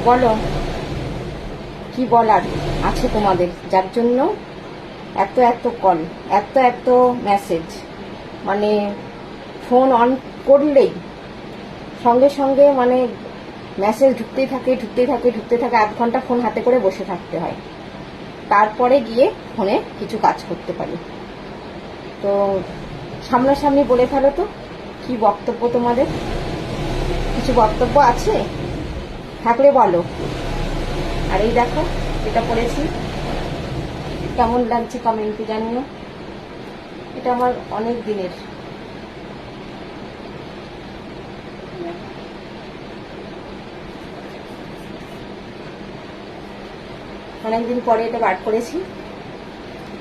বলো কি বলার আছে তোমাদের, যার জন্য এত এত কল, এত এত মেসেজ। মানে ফোন অন করলেই সঙ্গে সঙ্গে মানে মেসেজ ঢুকতেই থাকে। 1 ঘন্টা ফোন হাতে করে বসে থাকতে হয়, তারপরে গিয়ে ফোনে কিছু কাজ করতে পারি। তো সামনাসামনি বলে ফেলো তো, কি বক্তব্য তোমাদের? কিছু বক্তব্য আছে থাকলে বলো। আর এই দেখো এটা পড়েছি, কেমন লাগছে কমেন্টে জানিও। এটা আমার অনেক দিনের, অনেকদিন পরে এটা বার করেছি।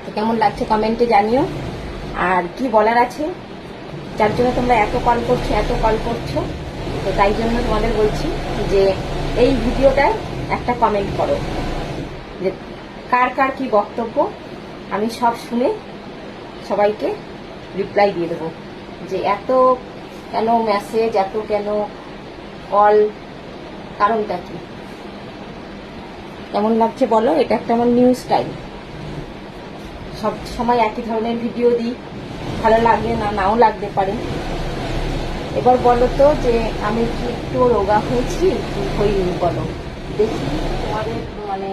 তো কেমন লাগছে কমেন্টে জানিও। আর কি বলার আছে, যার জন্য তোমরা এত কল করছো, তো তাই জন্য তোমাদের বলছি যে এই ভিডিওটায় একটা কমেন্ট করো, যে কার কার কি বক্তব্য। আমি সব শুনে সবাইকে রিপ্লাই দিয়ে দেবো, যে এত কেন মেসেজ, এত কেন কল, কারণটা কি। কেমন লাগছে বলো। এটা একটা আমার নিউ স্টাইল, সব সময় একই ধরনের ভিডিও দিই, ভালো লাগবে না, নাও লাগতে পারে। এবার বলো তো যে আমি কি একটু রোগা হয়েছি কি হইনি, বলো দেখি তোমাদের মানে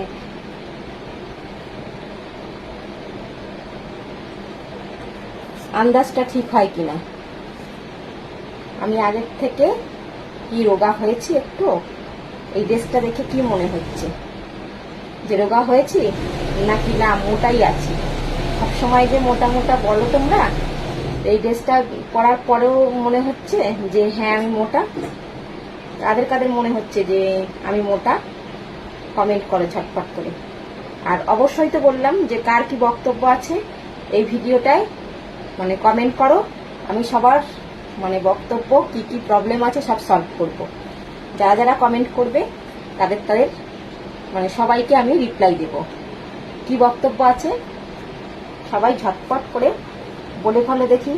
আন্দাজটা ঠিক হয় কিনা। আমি আগের থেকে কি রোগা হয়েছি একটু, এই ড্রেসটা দেখে কি মনে হচ্ছে, যে রোগা হয়েছি নাকি না মোটাই আছি। সবসময় যে মোটা মোটা বলো তোমরা, এই ড্রেসটা পরার পরেও মনে হচ্ছে যে হ্যাঁ আমি মোটা। কাদের কাদের মনে হচ্ছে যে আমি মোটা, কমেন্ট করে ঝটপট করে। আর অবশ্যই তো বললাম যে কার কি বক্তব্য আছে এই ভিডিওটায় মানে কমেন্ট করো। আমি সবার মানে বক্তব্য কি কি প্রবলেম আছে সব সলভ করব। যারা যারা কমেন্ট করবে তাদের মানে সবাইকে আমি রিপ্লাই দেব। কি বক্তব্য আছে সবাই ঝটপট করে বলে ফেলো দেখি।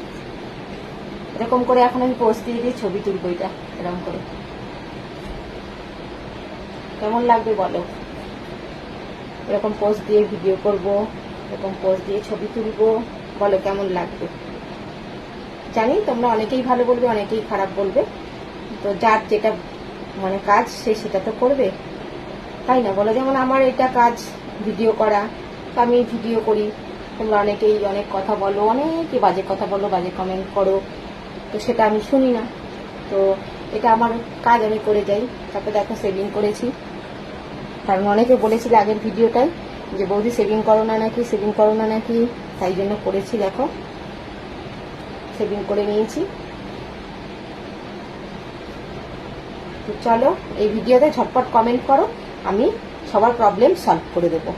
এরকম করে এখন আমি পোস্ট দিয়ে দিয়ে ছবি তুলবো, এটা এরকম করে কেমন লাগবে বলো। এরকম পোস্ট দিয়ে ভিডিও করব, এরকম পোস্ট দিয়ে ছবি তুলবো, বলো কেমন লাগবে। জানি তোমরা অনেকেই ভালো বলবে, অনেকেই খারাপ বলবে, তো যার যেটা মানে কাজ সে সেটা তো করবে, তাই না বলো। যেমন আমার এটা কাজ ভিডিও করা, তো আমি ভিডিও করি। তোমরা অনেকেই অনেক কথা বলো, অনেকে বাজে কথা বলো, বাজে কমেন্ট করো, তো সেটা আমি শুনি না। তো এটা আমার কাজ, আমি করে যাই। তারপর দেখো সেভিং করেছি, কারণ অনেকে বলেছিল আগের ভিডিওটাই যে বৌদি সেভিং করো না নাকি, তাই জন্য করেছি। দেখো সেভিং করে নিয়েছি। তো চলো এই ভিডিওতে ঝটপট কমেন্ট করো, আমি সবার প্রবলেম সলভ করে দেবো।